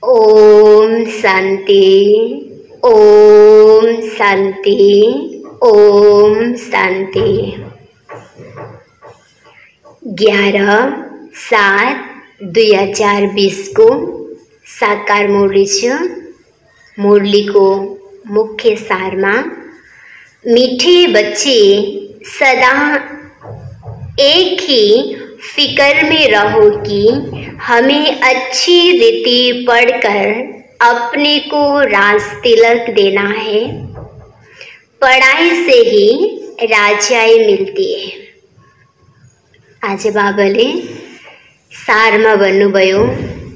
ओम शांति। ओम शांति। ओम शांति। 11/7/2020 को साकार मुरली छ। मुरली को मुख्य सार में मीठे बच्चे सदा एक ही फिक्र में रहो कि हमें अच्छी रीति पढ़कर अपने को राज तिलक देना है। पढ़ाई से ही राजाई मिलती है। आज बाबाले सारमा भन्नुभयो,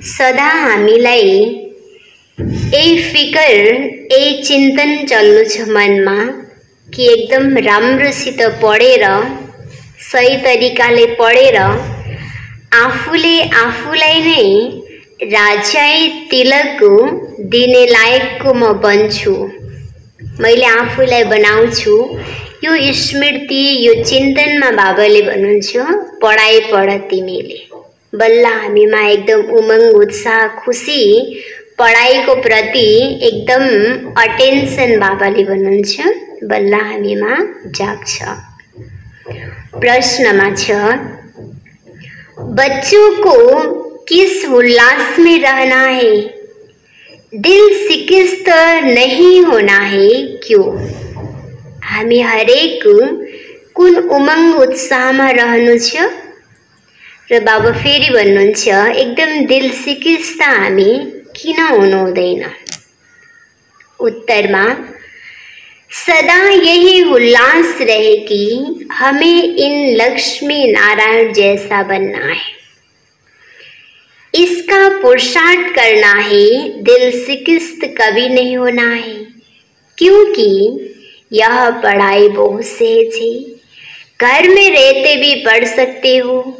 सदा हामीलाई यही फिकर यही चिंतन चल्नु छ मनमा कि एकदम राम्रोसित पढेर सही तरिकाले पढेर आफूले आफूलाई नै राजाई तिलक दिने लायकको म बन्छु। मैले आफूलाई बनाउँछु। यो स्मृति यो चिन्तनमा बाबाले भन्नुहुन्छ, पढाइ पढ तिमीले। बल्ल हामीमा एकदम उमंग उत्साह खुशी पढाइको प्रति एकदम अटेन्सन बाबाले भन्नुहुन्छ, बल्ल हामीमा जाग्छ। प्रश्नमा छ, बच्चों को किस उल्लास में रहना है? दिल शिकस्त नहीं होना है, क्यों? हामी हरेक कुन उमंग उत्साह में रहनु छ? र बाबा फेरि भन्नुहुन्छ, एकदम दिल शिकस्त हामी किन हुनु हुँदैन? उत्तरमा सदा यही उल्लास रहे कि हमें इन लक्ष्मी नारायण जैसा बनना है। इसका पुरुषार्थ करना है। दिल शिकस्त कभी नहीं होना है, क्योंकि यह पढ़ाई बहुत सहज है। घर में रहते भी पढ़ सकते हो।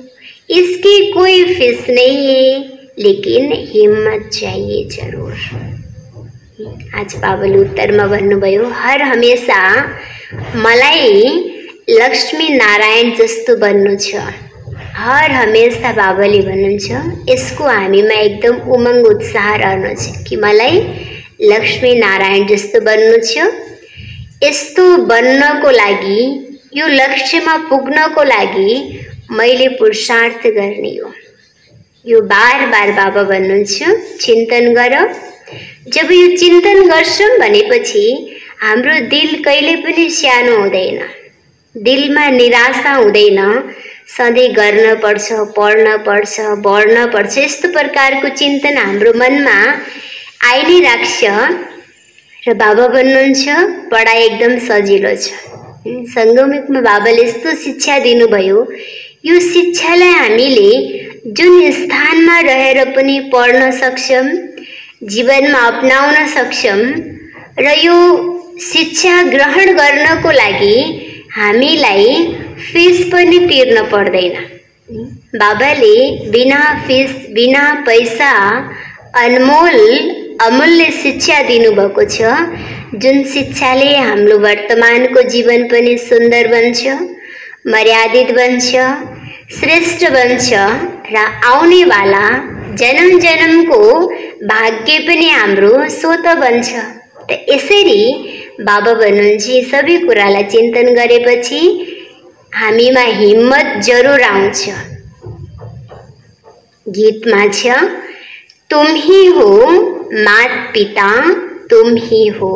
इसकी कोई फीस नहीं है, लेकिन हिम्मत चाहिए जरूर। आज बाबाले उत्तरमा भन्नुभयो, हर हमेशा मलाई लक्ष्मी नारायण जस्तो बन्नु छ। हर हमेशा बाबाले भन्नुहुन्छ, यसको हामीमा एकदम उमंग उत्साह रहनु छ कि मलाई लक्ष्मी नारायण जस्तो बन्नु छ। यस्तो बन्नको लागि, यो लक्ष्यमा पुग्नको लागि मैले पुरुषार्थ गर्ने हो। यो बार बार बाबा भन्नुहुन्छ, चिन्तन गर। जब यो चिन्तन गर्छौं भनेपछि हाम्रो दिल कहिले पनि सानो हुँदैन, दिलमा निराशा हुँदैन। सधैँ गर्न पर्छ, पढ्न पर्छ, बढ्न पर्छ, यस्तो प्रकारको चिन्तन हाम्रो मनमा आइ नै राख्छ। र बाबा भन्नुहुन्छ, पढाइ एकदम सजिलो छ। संगमिकमा बाबाले यस्तो शिक्षा दिनुभयो, यो शिक्षालाई हामीले जुन स्थानमा रहेर पनि पढ्न सक्छौं, जीवनमा अपनाउन सक्छौं। र यो शिक्षा ग्रहण गर्नको लागि हामीलाई फीस पनि तिर्न पर्दैन। बाबाले बिना फीस बिना पैसा अनमोल अमूल्य शिक्षा दिनुभएको छ, जुन शिक्षाले हाम्रो वर्तमानको जीवन पनि सुन्दर बन्छ, मर्यादित बन्छ, श्रेष्ठ बन्छ र आउने वाला जन्म जन्मको भाग्य पनि हाम्रो स्वत बन्छ। त यसरी बाबा भन्नुहुन्छ, सबै कुरालाई चिन्तन गरेपछि हामीमा हिम्मत जरुर आउँछ। गीतमा छ, तुम ही हो मात पिता, तुम ही हो।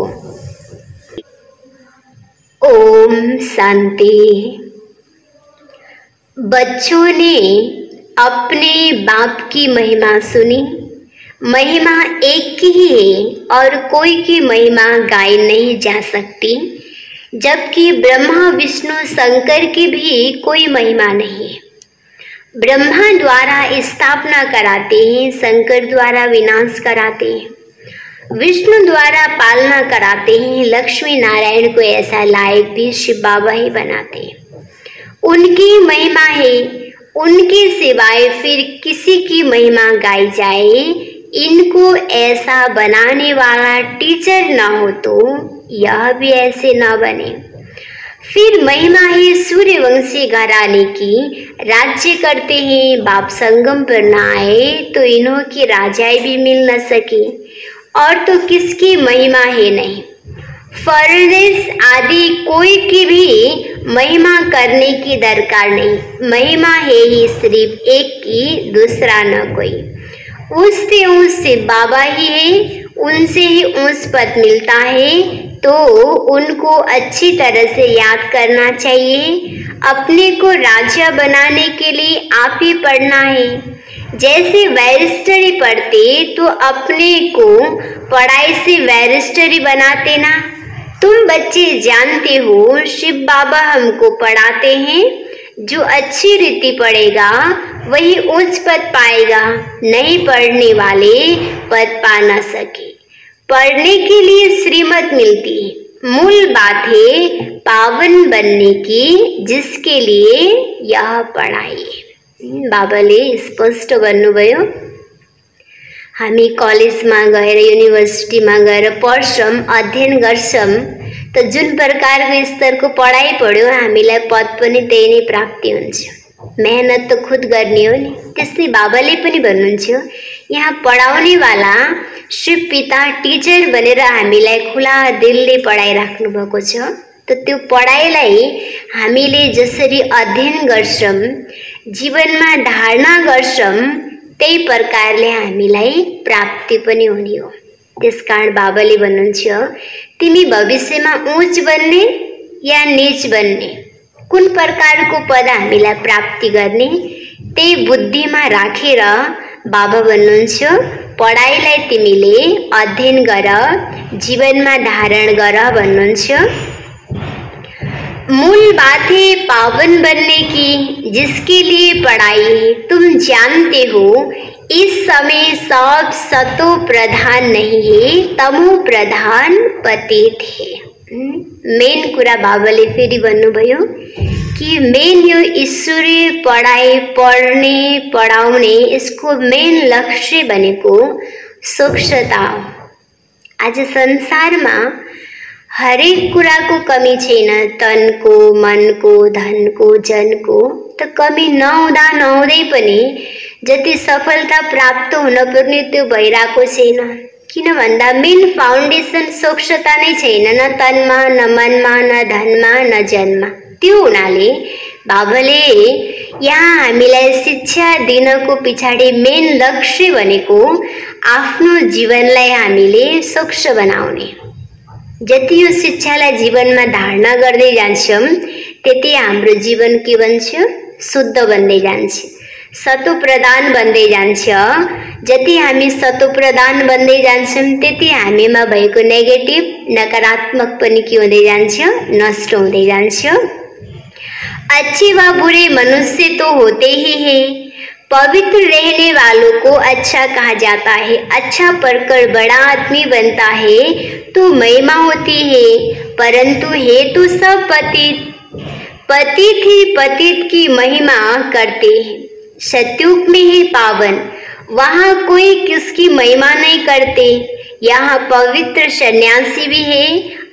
ओम शांति। बच्चों ने अपने बाप की महिमा सुनी। महिमा एक की ही है और कोई की महिमा गाई नहीं जा सकती, जबकि ब्रह्मा विष्णु शंकर की भी कोई महिमा नहीं है। ब्रह्मा द्वारा स्थापना कराते हैं, शंकर द्वारा विनाश कराते हैं, विष्णु द्वारा पालना कराते हैं, लक्ष्मी नारायण को ऐसा लायक भी शिव बाबा ही बनाते हैं। उनकी महिमा है, उनके सिवाय फिर किसी की महिमा गाई जाए, इनको ऐसा बनाने वाला टीचर न हो तो यह भी ऐसे न बने। फिर महिमा है सूर्यवंशी घराने की, राज्य करते हैं बाप संगम पर न आए, तो इन्हों की राजाई भी मिल न सके, और तो किसकी महिमा है नहीं। फर्नेस आदि कोई की भी महिमा करने की दरकार नहीं, महिमा है ही सिर्फ एक की, दूसरा न कोई। उससे ऊंच बाबा ही है, उनसे ही ऊंच पद मिलता है, तो उनको अच्छी तरह से याद करना चाहिए। अपने को राजा बनाने के लिए आप ही पढ़ना है। जैसे बैरिस्टरी पढ़ते तो अपने को पढ़ाई से बैरिस्टरी बनाते ना। तुम बच्चे जानते हो शिव बाबा हमको पढ़ाते हैं, जो अच्छी रीति पढ़ेगा वही उच्च पद पाएगा, नहीं पढ़ने वाले पद पा न सके। पढ़ने के लिए श्रीमत मिलती है, मूल बात है पावन बनने की, जिसके लिए यह पढ़ाई है। बाबाले स्पष्ट भन्नुभयो। हामी कलेजमा गएर युनिभर्सिटीमा गएर पढ्छौँ, अध्ययन गर्छौँ, त जुन प्रकारको स्तरको पढाइ पढ्यो हामीलाई पद पनि त्यही नै प्राप्ति हुन्छ। मेहनत त खुद गर्ने हो नि। त्यस्तै बाबाले पनि भन्नुहुन्छ, यहाँ पढाउनेवाला शिव पिता टिचर भनेर हामीलाई खुला दिलले पढाइराख्नु भएको छ। त त्यो पढाइलाई हामीले जसरी अध्ययन गर्छौँ, जीवनमा धारणा गर्छौँ, त्यही प्रकारले हामीलाई प्राप्ति पनि हुने हो। त्यसकारण बाबाले भन्नुहुन्छ, तिमी भविष्यमा उच्च बन्ने या नीच बन्ने, कुन प्रकारको पद हामीलाई प्राप्ति गर्ने, त्यही बुद्धिमा राखेर बाबा भन्नुहुन्छ, पढाइलाई तिमीले अध्ययन गर, जीवनमा धारण गर भन्नुहुन्छ। मूल बात है पावन बनने की, जिसके लिए पढ़ाई है। तुम जानते हो इस समय सब सतो प्रधान नहीं है, तमो प्रधान पतित है। मेन कुरा बाबाले फेरि भन्नुभयो कि मेन यो ईश्वरीय पढाइ पढ्ने पढाउने, यसको मेन लक्ष्य भनेको स्वच्छता हो। आज संसारमा हरेक कुराको कमी छैन, तनको, मनको, धनको, जनको त कमी नहुँदै पनि जति सफलता प्राप्त हुन पर्ने त्यो भइरहेको छैन। किन भन्दा मेन फाउन्डेसन स्वच्छता नै छैन, न तनमा, न मनमा, न धनमा, न जनमा। त्यो हुनाले बाबाले यहाँ हामीलाई शिक्षा दिनको पछाडि मेन लक्ष्य भनेको आफ्नो जीवनलाई हामीले स्वच्छ बनाउने। जति यो शिक्षालाई जीवनमा धारणा गर्दै जान्छौँ, त्यति हाम्रो जीवन के बन्छ? शुद्ध बन्दै जान्छ, सतो प्रधान बन्दै जान्छ। जति हामी सतो प्रधान बन्दै जान्छौँ, त्यति हामीमा भएको नेगेटिभ नकारात्मक पनि के हुँदै जान्छ? नष्ट हुँदै जान्छ। अच्छे व बुरे मनुष्य तो होते ही हैं। पवित्र रहने वालों को अच्छा कहा जाता है। अच्छा पढ़कर बड़ा आदमी बनता है तो महिमा होती है, परंतु है तो सब पतित। पतित ही पतित की महिमा करते हैं। सतयुग में है पावन, वहाँ कोई किसकी महिमा नहीं करते। यहाँ पवित्र सन्यासी भी है,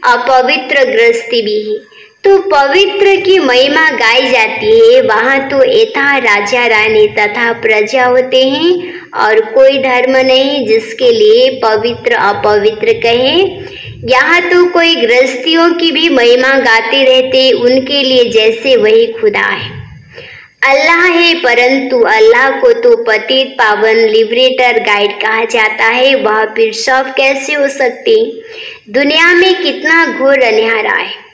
अपवित्र गृहस्थी भी है। तो पवित्र की महिमा गाई जाती है, वहाँ तो यथा राजा रानी तथा प्रजा होते हैं, और कोई धर्म नहीं जिसके लिए पवित्र अपवित्र कहे। यहाँ तो कोई गृहस्थियों की भी महिमा गाते रहते, उनके लिए जैसे वही खुदा है। अल्लाह है, परंतु अल्लाह को तो पतित पावन लिबरेटर गाइड कहा जाता है। वह फिर सब कैसे हो सकते? दुनिया में कितना घोर अन्यारा है।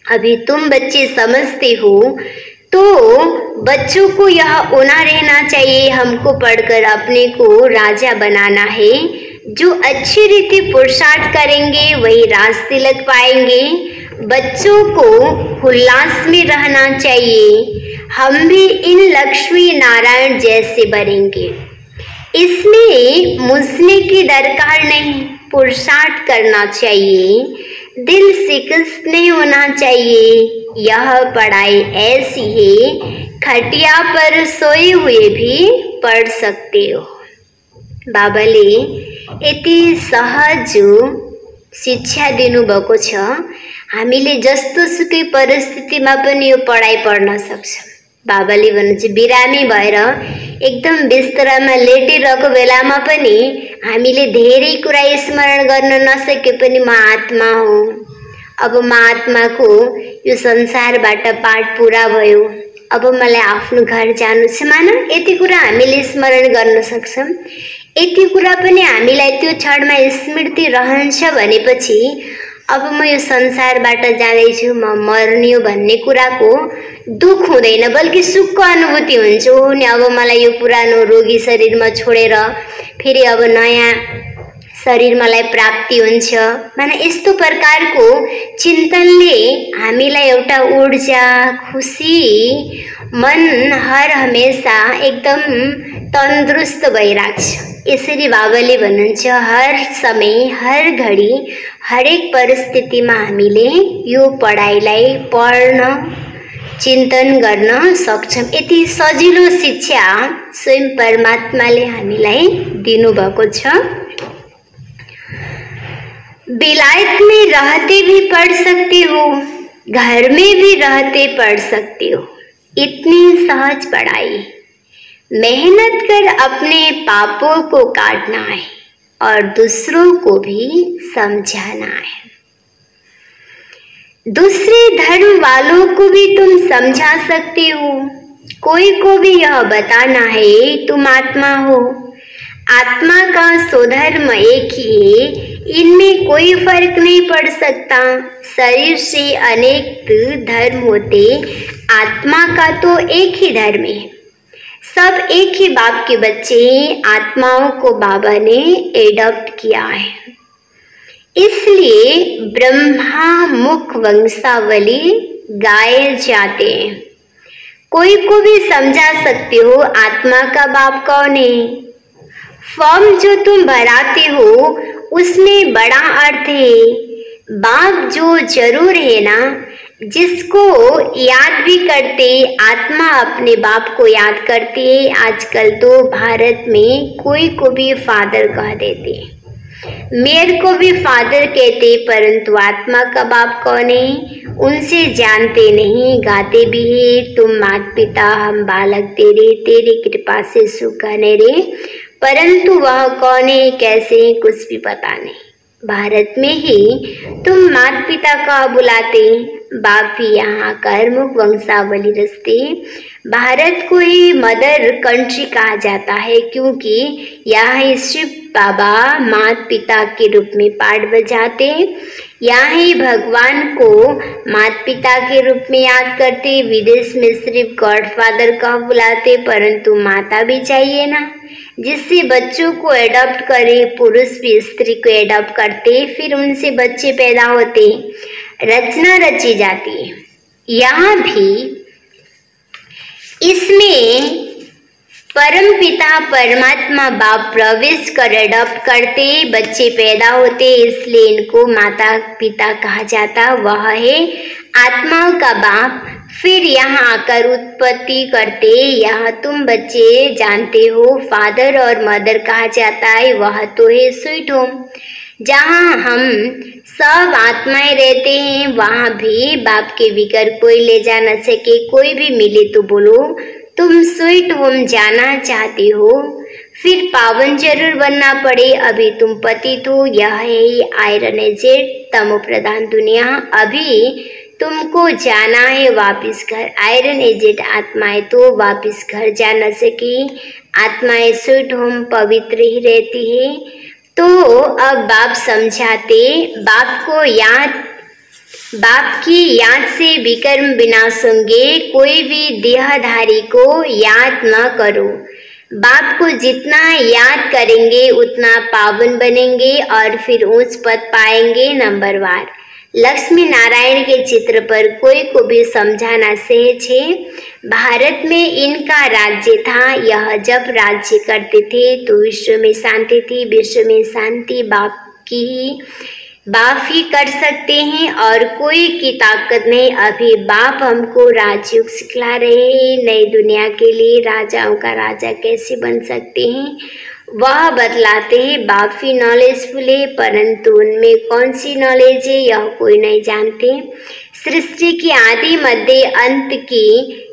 अभी तुम बच्चे समझते हो, तो बच्चों को यह होना रहना चाहिए, हमको पढ़कर अपने को राजा बनाना है। जो अच्छी रीति पुरुषार्थ करेंगे वही राज तिलक पाएंगे। बच्चों को उल्लास में रहना चाहिए। हम भी इन लक्ष्मी नारायण जैसे बनेंगे। इसमें मुझने की दरकार नहीं, पुरुषार्थ करना चाहिए, दिल शिकस्त नहीं होना चाहिए। यह पढ़ाई ऐसी है, खटिया पर सोए हुए भी पढ़ सकते हो। बाबाले यति सहज शिक्षा दिनुभएको छ। हामीले जस्तो सुकै परिस्थितिमा पनि यो पढाइ पढ्न सक्छौँ। बाबाले भन्नुहुन्छ बिरामी भएर एकदम बिस्तरामा लेटिरहेको बेलामा पनि हामीले धेरै कुरा स्मरण गर्न नसके पनि म आत्मा हुँ, अब म आत्माको यो संसारबाट पाठ पुरा भयो, अब मलाई आफ्नो घर जानु छ। मान यति कुरा हामीले स्मरण गर्न सक्छौँ। यति कुरा पनि हामीलाई त्यो क्षणमा स्मृति रहन्छ भनेपछि अब म यो संसारबाट जाँदैछु, म मर्ने हो भन्ने कुराको दुख हुँदैन, बल्कि सुखको अनुभूति हुन्छ। हो नि, अब मलाई यो पुरानो रोगी शरीरमा छोडेर फेरि अब नयाँ शरीर मलाई प्राप्ति हुन्छ। माने यस्तो प्रकारको चिन्तनले हामीलाई एउटा ऊर्जा, खुसी, मन हर हमेशा एकदम तन्दुरुस्त भइराख्छ। यसरी बाबाले भन्नुहुन्छ हर समय, हर घडी, हरेक परिस्थितिमा हामीले यो पढाइलाई पढ्न, चिन्तन गर्न सक्छौँ। यति सजिलो शिक्षा स्वयं परमात्माले हामीलाई दिनुभएको छ। विलायत में रहते भी पढ़ सकते हो, घर में भी रहते पढ़ सकते हो। इतनी सहज पढ़ाई, मेहनत कर अपने पापों को काटना है और दूसरों को भी समझाना है। दूसरे धर्म वालों को भी तुम समझा सकते हो। कोई को भी यह बताना है तुम आत्मा हो, आत्मा का स्वधर्म एक ही है, इनमें कोई फर्क नहीं पड़ सकता। शरीर से अनेक धर्म होते, आत्मा का तो एक ही धर्म है। सब एक ही बाप के बच्चे हैं। आत्माओं को बाबा ने एडॉप्ट किया है, इसलिए ब्रह्मा मुख वंशावली गाए जाते हैं। कोई को भी समझा सकते हो आत्मा का बाप कौन है। फॉर्म जो तुम भराते हो उसमें बड़ा अर्थ है। बाप जो जरूर है ना, जिसको याद भी करते, आत्मा अपने बाप को याद करती है। आजकल तो भारत में कोई को भी फादर कह देते, मेरे को भी फादर कहते, परंतु आत्मा का बाप कौन है उनसे जानते नहीं। गाते भी है तुम माता पिता हम बालक तेरे, तेरी कृपा से सुख आने रे, परंतु वह कौन है कैसे कुछ भी पता नहीं। भारत में ही तुम माता पिता का बुलाते, बाप भी यहाँ कर्मुख वंशावली रचते। भारत को ही मदर कंट्री कहा जाता है, क्योंकि यहाँ सिर्फ बाबा माता पिता के रूप में पाठ बजाते, यहाँ ही भगवान को माता पिता के रूप में याद करते। विदेश में सिर्फ गॉडफादर का बुलाते, परंतु माता भी चाहिए ना, जिससे बच्चों को एडॉप्ट करे। पुरुष भी स्त्री को एडॉप्ट करते, फिर उनसे बच्चे पैदा होते, रचना रची जाती है। यहाँ भी इसमें परम पिता परमात्मा बाप प्रवेश कर एडॉप्ट करते, बच्चे पैदा होते, इसलिए इनको माता पिता कहा जाता। वह है आत्माओं का बाप। फिर यहाँ आकर उत्पत्ति करते। यहाँ तुम बच्चे जानते हो फादर और मदर कहा जाता है, वह तो है स्वीट होम, जहाँ हम सब आत्माएं रहते हैं। वहाँ भी बाप के बिगर कोई ले जा न सके। कोई भी मिले तो बोलो तुम स्वीट होम जाना चाहते हो, फिर पावन जरूर बनना पड़े। अभी तुम पतित हो, यह है आयरन एजेड तमो प्रधान दुनिया। अभी तुमको जाना है वापिस घर। आयरन एजेड आत्माएं तो वापिस घर जा न सके। आत्माएं स्वीट होम पवित्र ही रहती है। तो अब बाप समझाते, बाप को याद, बाप की याद से विकर्म विनाश होंगे। कोई भी देहधारी को याद न करो। बाप को जितना याद करेंगे उतना पावन बनेंगे और फिर उच्च पद पाएंगे। नंबर वार लक्ष्मी नारायण के चित्र पर कोई को भी समझाना सहज है। भारत में इनका राज्य था। यह जब राज्य करते थे तो विश्व में शांति थी। विश्व में शांति बाप ही कर सकते हैं और कोई की ताकत नहीं। अभी बाप हमको राजयोग सिखला रहे हैं। नई दुनिया के लिए राजाओं का राजा कैसे बन सकते हैं वह बतलाते हैं बाप भी नॉलेजफुल है, परंतु उनमें कौन सी नॉलेज है यह कोई नहीं जानते। सृष्टि की आदि मध्य अंत की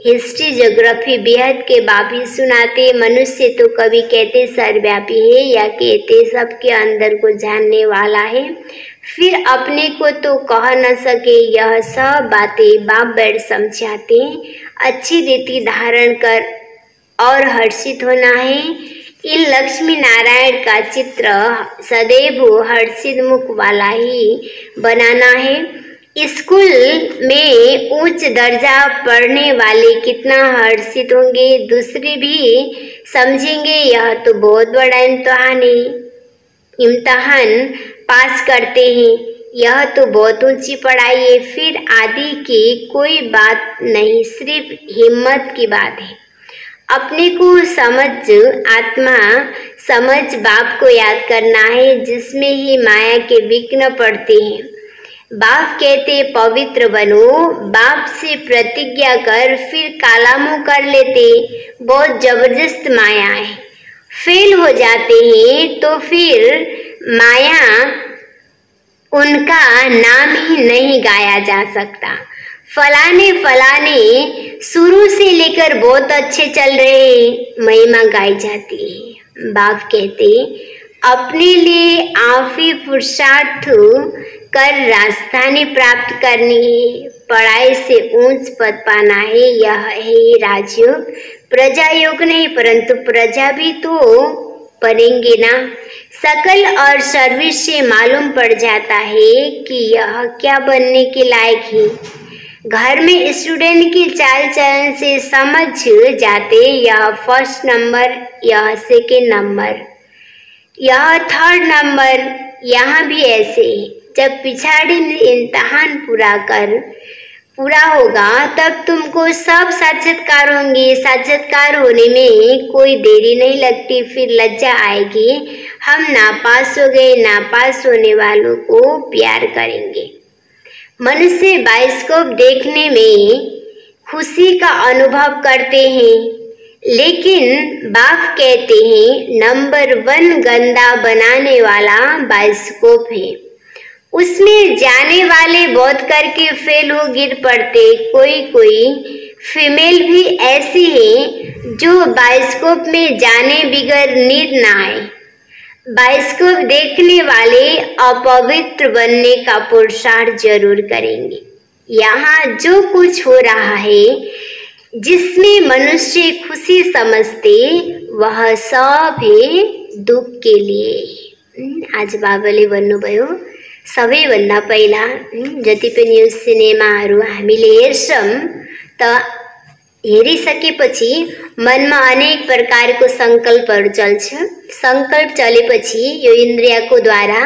हिस्ट्री ज्योग्राफी बेहद के बाप ही सुनाते। मनुष्य तो कभी कहते सर्वव्यापी है या कहते सबके अंदर को जानने वाला है, फिर अपने को तो कह न सके। यह सब बातें बाप बैठ समझाते। अच्छी रीति धारण कर और हर्षित होना है। इन लक्ष्मी नारायण का चित्र सदैव हर्षित मुख वाला ही बनाना है। स्कूल में उच्च दर्जा पढ़ने वाले कितना हर्षित होंगे, दूसरे भी समझेंगे यह तो बहुत बड़ा इम्तहान है। इम्तहान पास करते हैं, यह तो बहुत ऊंची पढ़ाई है। फिर आदि की कोई बात नहीं, सिर्फ हिम्मत की बात है। अपने को समझ, आत्मा समझ बाप को याद करना है, जिसमें ही माया के विघ्न पड़ते हैं। बाप कहते पवित्र बनो, बाप से प्रतिज्ञा कर, फिर काला मुंह कर लेते। बहुत जबरदस्त माया है, फेल हो जाते हैं तो फिर माया उनका नाम ही नहीं गाया जा सकता। फलाने शुरू से लेकर बहुत अच्छे चल रहे, महिमा गाई जाती है। बाप कहते अपने लिए आप ही पुरुषार्थ कर राजधानी प्राप्त करनी है, पढ़ाई से ऊंच पद पाना है। यह है राजयोग, प्रजा योग नहीं, परंतु प्रजा भी तो पढ़ेंगे ना। सकल और सर्विस से मालूम पड़ जाता है कि यह क्या बनने के लायक है। घर में स्टूडेंट की चाल चलन से समझ जाते, यह फर्स्ट नंबर, यह सेकेंड नंबर, यह थर्ड नंबर। यहाँ भी ऐसे ही जब पिछाड़ी इम्तहान पूरा होगा तब तुमको सब साक्षात्कार होंगे। साक्षात्कार होने में कोई देरी नहीं लगती, फिर लज्जा आएगी। हम नापास हो गए, नापास होने वालों को प्यार करेंगे। मनुष्य बाइस्कोप देखने में खुशी का अनुभव करते हैं, लेकिन बाप कहते हैं नंबर 1 गंदा बनाने वाला बाइस्कोप है। उसमें जाने वाले बहुत करके फेल हो गिर पड़ते। कोई फीमेल भी ऐसी है जो बाइस्कोप में जाने बिगर नींद ना आए। बाइस्कोप देखने वाले अपवित्र बनने का पुरुषार्थ जरूर करेंगे। यहाँ जो कुछ हो रहा है जिसमें मनुष्य खुशी समझते, वह सब है दुख के लिए। आज बाबाले भन्नुभयो सबैभन्दा पहिला जति पनि यो सिनेमाहरू हामीले हेर्छौँ त हेरिसकेपछि मनमा अनेक प्रकारको सङ्कल्पहरू चल्छ। सङ्कल्प चलेपछि यो इन्द्रियको द्वारा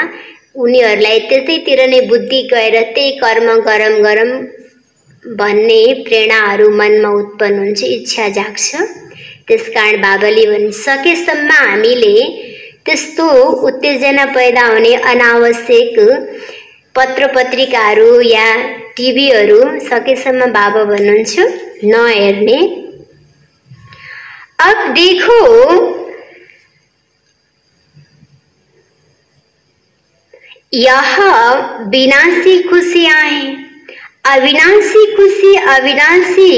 उनीहरूलाई त्यतैतिर नै बुद्धि गएर त्यही कर्म गरम भन्ने प्रेरणाहरू मनमा उत्पन्न हुन्छ, इच्छा जाग्छ। त्यसकारण बाबाले भनिसकेसम्म हामीले त्यस्तो उत्तेजना पैदा हुने अनावश्यक पत्र पत्रिकाहरू या टिभीहरू सकेसम्म बाबा भन्नुहुन्छ नहेर्ने। अब देखो यह विनाशी खुशियां हैं। अविनाशी खुशी अविनाशी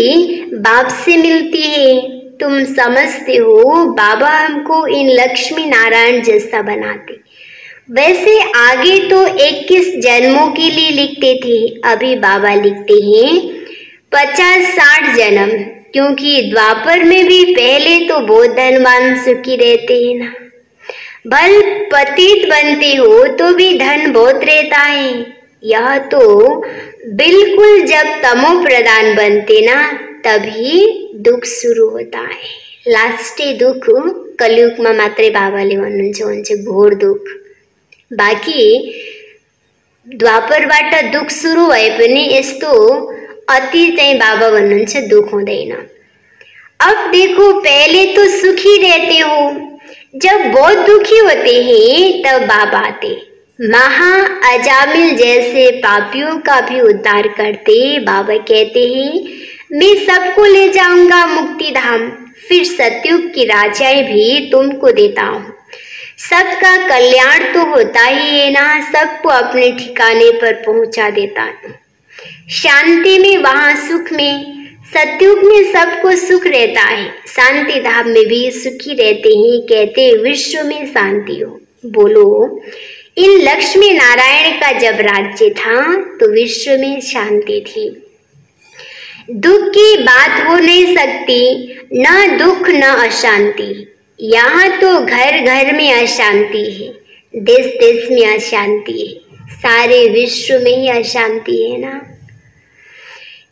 बाप से मिलती है। तुम समझते हो बाबा हमको इन लक्ष्मी नारायण जैसा बनाते। वैसे आगे तो 21 जन्मों के लिए लिखते थे, अभी बाबा लिखते हैं 50-60 जन्म, क्योंकि द्वापर में भी पहले तो बहुत धनवान सुखी रहते हैं ना। भल पतित बनते हो तो भी धन बहुत रहता है। यह तो बिल्कुल जब तमो प्रधान बनते ना तभी दुख सुरु होता है। लास्टे दुख कलियुगमा मात्रै बाबाले भन्नुहुन्छ घोर दुख। बाँकी द्वापरबाट दुख सुरु भए पनि यस्तो अति चाहिँ बाबा भन्नुहुन्छ दुख हुँदैन। अब देखो पहले तो सुखी रहते हो, जब बहुत दुखी होते हैं तब बाबा आते, महा अजामिल जैसे पापियों का भी उद्धार करते। बाबा कहते हैं मैं सबको ले जाऊंगा मुक्ति धाम, फिर सतयुग की राजाएं भी तुमको देता हूँ। सबका कल्याण तो होता ही है ना, सबको अपने ठिकाने पर पहुंचा देता है। शांति में वहां सुख में, सतयुग में सबको सुख रहता है, शांति धाम में भी सुखी रहते हैं। कहते विश्व में शांति हो। बोलो, इन लक्ष्मी नारायण का जब राज्य था तो विश्व में शांति थी। दुख की बात हो नहीं सकती, न दुख न अशांति। यहाँ तो घर घर में अशांति है, देश देश में अशांति है, सारे विश्व में ही अशांति है ना।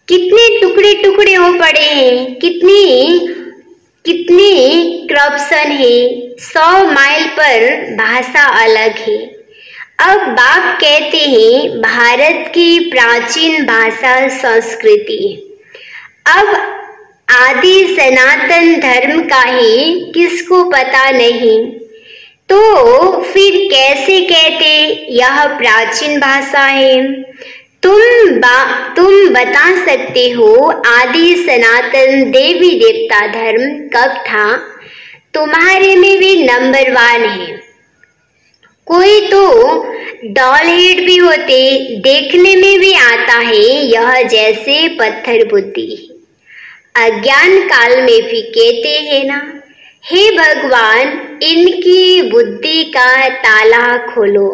कितने टुकड़े टुकड़े हो पड़े हैं, कितनी करप्शन है, 100 माइल पर भाषा अलग है। अब बाप कहते हैं भारत की प्राचीन भाषा संस्कृति है। अब आदि सनातन धर्म का ही किसको पता नहीं, तो फिर कैसे कहते यह प्राचीन भाषा है। तुम बता सकते हो आदि सनातन देवी देवता धर्म कब था? तुम्हारे में भी नंबर 1 है। कोई तो डॉल हेड भी होते, देखने में भी आता है यह जैसे पत्थर बुद्धि। अज्ञान काल में भी कहते हैं ना, हे भगवान इनकी बुद्धि का ताला खोलो।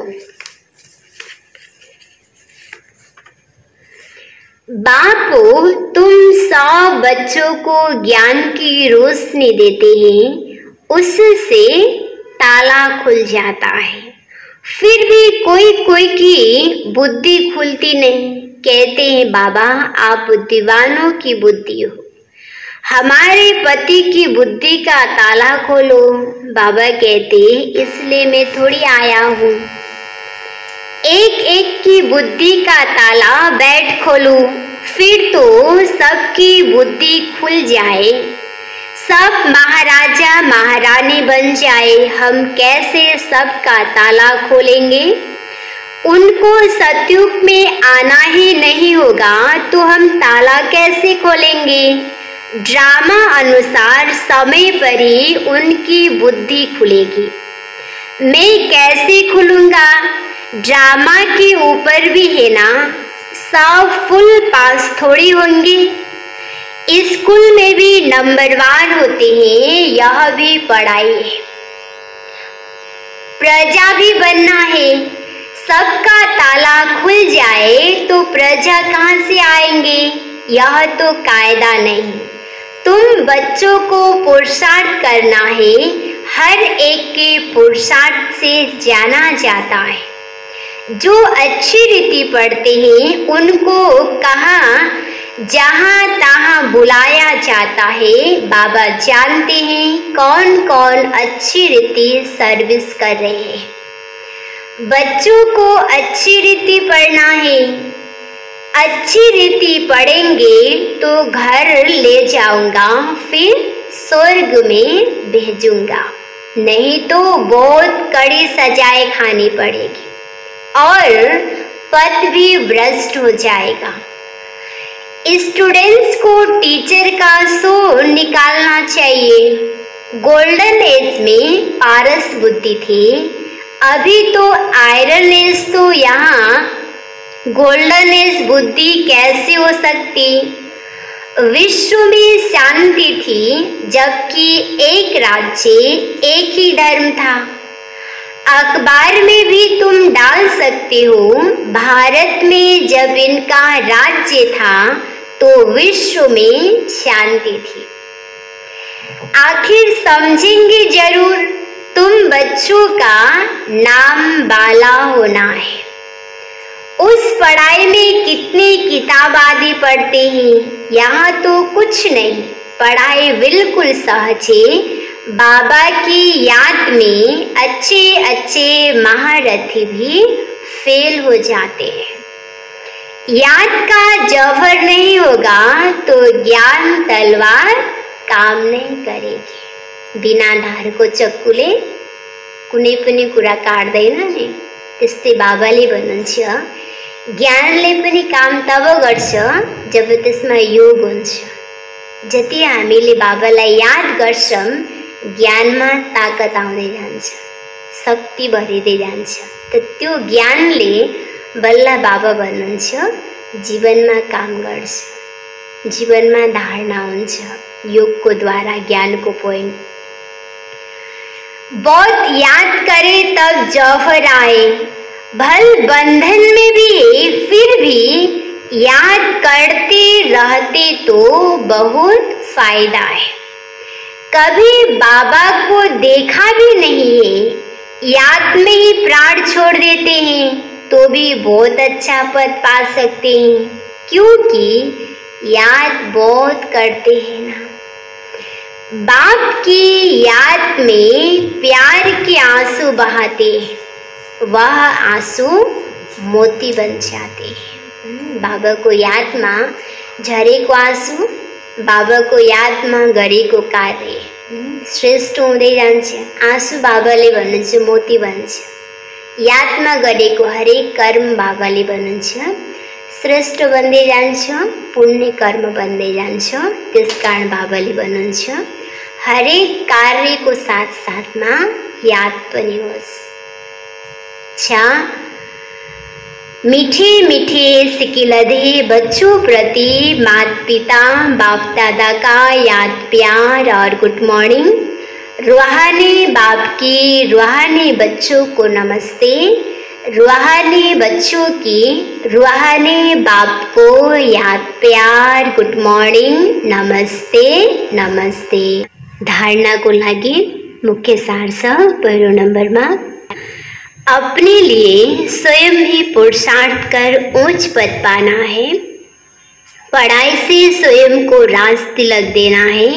बापू तुम 100 बच्चों को ज्ञान की रोशनी देते हैं, उससे ताला खुल जाता है। फिर भी कोई की बुद्धि खुलती नहीं। कहते हैं बाबा आप बुद्धिवानों की बुद्धि हो, हमारे पति की बुद्धि का ताला खोलो। बाबा कहते इसलिए मैं थोड़ी आया हूँ, एक एक की बुद्धि का ताला बैठ खोलूं, फिर तो सबकी बुद्धि खुल जाए, सब महाराजा महारानी बन जाए। हम कैसे सबका ताला खोलेंगे? उनको सतयुग में आना ही नहीं होगा तो हम ताला कैसे खोलेंगे? ड्रामा अनुसार समय पर ही उनकी बुद्धि खुलेगी। मैं कैसे खुलूंगा? ड्रामा के ऊपर भी है ना, सब फुल पास थोड़ी होंगे। स्कूल में भी नंबर 1 होते हैं, यह भी पढ़ाई है। प्रजा भी बनना है, सबका ताला खुल जाए तो प्रजा कहाँ से आएंगे? यह तो कायदा नहीं। तुम बच्चों को पुरुषार्थ करना है, हर एक के पुरुषार्थ से जाना जाता है। जो अच्छी रीति पढ़ते हैं उनको कहाँ जहाँ तहाँ बुलाया जाता है। बाबा जानते हैं कौन कौन अच्छी रीति सर्विस कर रहे हैं। बच्चों को अच्छी रीति पढ़ना है, अच्छी रीति पढ़ेंगे तो घर ले जाऊंगा, फिर स्वर्ग में भेजूंगा, नहीं तो बहुत कड़ी सजाएं खानी पड़ेगी और पद भी भ्रष्ट हो जाएगा। स्टूडेंट्स को टीचर का सो निकालना चाहिए। गोल्डन एज में पारस बुद्धि थी, अभी तो आयरन एज, तो यहाँ गोल्डन एज बुद्धि कैसे हो सकती? विश्व में शांति थी जबकि एक राज्य एक ही धर्म था। अखबार में भी तुम डाल सकते हो, भारत में जब इनका राज्य था तो विश्व में शांति थी। आखिर समझेंगे जरूर, तुम बच्चों का नाम बाला होना है। उस पढ़ाई में कितनी किताब आदि पढ़ते हैं, यहाँ तो कुछ नहीं, पढ़ाई बिल्कुल सहज है। बाबा की याद में अच्छे अच्छे महारथी भी फेल हो जाते हैं। याद का जौहर नहीं होगा तो ज्ञान तलवार काम नहीं करेगी। बिना धार को चक्कुले कुनै पनि कुरा काट्दैन नि, त्यस्तै बाबाले भन्नुहुन्छ ज्ञानले पनि काम तब गर्छ जब त्यसमा योग हुन्छ। जति हामीले बाबालाई याद गर्छौं ज्ञानमा ताकत आउँदै जान्छ। शक्ति भरिँदै जान्छ। त त्यो ज्ञानले बल्ल बाबा भन्नुहुन्छ जीवनमा काम गर्छ, जीवनमा धारणा हुन्छ योगको द्वारा, ज्ञानको पोइन्ट। बहुत याद करे तब जौहर आए, भल बंधन में भी फिर भी याद करते रहते तो बहुत फायदा है। कभी बाबा को देखा भी नहीं है, याद में ही प्राण छोड़ देते हैं तो भी बहुत अच्छा पद पा सकते हैं, क्योंकि याद बहुत करते हैं ना। बाप की याद में प्यार के आंसू बहाते, वह आंसू मोती बन जाते हैं। बाबा को याद में झरेको आंसू, बाबा को याद में गरेको कार्य श्रेष्ठ हुँदै जान्छ। आंसू बाबाले भन्नुहुन्छ मोती बन्छ, याद में गरेको हरेक कर्म बाबाले भन्नुहुन्छ श्रेष्ठ बन्दै जान्छ, पुण्य कर्म बन्दै जान्छ। त्यसकारण बाबाले भन्नुहुन्छ हरेक कार्यको साथ साथमा याद पनि होस्। मीठे मीठे सिकिलधे बच्चों प्रति माता पिता बाप दादा का याद प्यार और गुड मॉर्निंग। रूहानी बाप की रूहानी बच्चों को नमस्ते, रूहानी बच्चों की रूहानी बाप को याद प्यार गुड मॉर्निंग, नमस्ते नमस्ते। धारणा को लागि मुख्य सार छ पहिलो नंबर में अपने लिए स्वयं ही पुरुषार्थ कर ऊंच पद पाना है, पढ़ाई से स्वयं को राज तिलक देना है,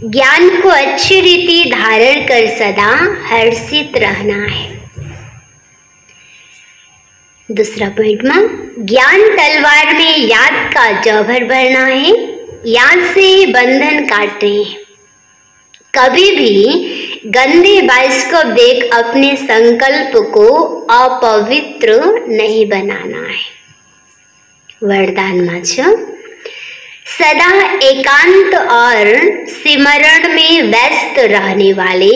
ज्ञान को अच्छी रीति धारण कर सदा हर्षित रहना है। दूसरा पॉइंट में ज्ञान तलवार में याद का जौहर भरना है, याद से बंधन काटने हैं। कभी भी गंदे बाइस्कोप देख अपने संकल्प को अपवित्र नहीं बनाना है। वरदान में सदा एकांत और सिमरण में व्यस्त रहने वाले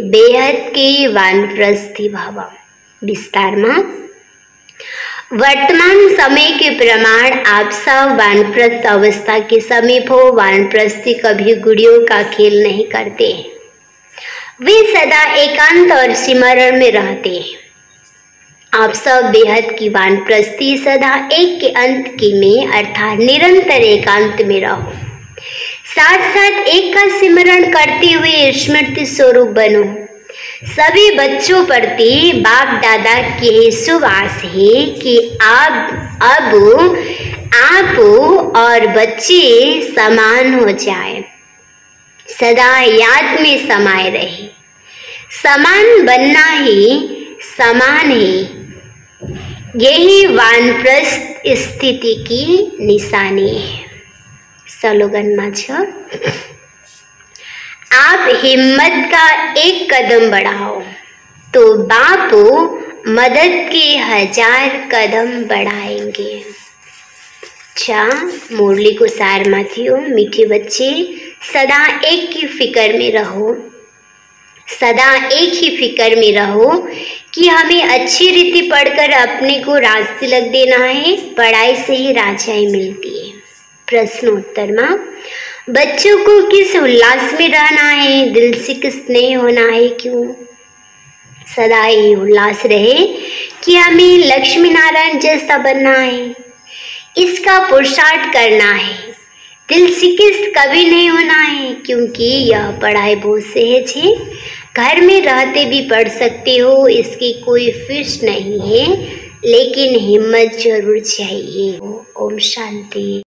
बेहद के वानप्रस्थी भव। विस्तार में वर्तमान समय के प्रमाण आप सब वानप्रस्थ अवस्था के समीप हो। वानप्रस्थी कभी गुड़ियों का खेल नहीं करते, वे सदा एकांत और सिमरण में रहते हैं। आप सब बेहद की वानप्रस्थी सदा एक के अंत की में अर्थात निरंतर एकांत में रहो, साथ साथ एक का सिमरण करते हुए स्मृति स्वरूप बनो। सभी बच्चों प्रति बाप दादा की शुभ आस है कि अब आप और बच्चे समान हो जाए, सदा याद में समाये रहे। समान बनना ही समान है, यही वानप्रस्थ स्थिति की निशानी है। स्लोगन में आप हिम्मत का एक कदम बढ़ाओ तो बापू मदद के 1000 कदम बढ़ाएंगे। मुरली को सार माथियो मीठे बच्चे सदा एक की फिक्र में रहो, सदा एक ही फिक्र में रहो कि हमें अच्छी रीति पढ़कर अपने को राज तिलक देना है। पढ़ाई से ही राजाई मिलती है। प्रश्नोत्तर में बच्चों को किस उल्लास में रहना है, दिल से किस स्नेह होना है, क्यों? सदा ही उल्लास रहे कि हमें लक्ष्मी नारायण जैसा बनना है, इसका पुरुषार्थ करना है। दिल से किस कभी नहीं होना है, क्योंकि यह पढ़ाई बहुत सहज है, घर में रहते भी पढ़ सकते हो, इसकी कोई फीस नहीं है, लेकिन हिम्मत जरूर चाहिए। ओम शांति।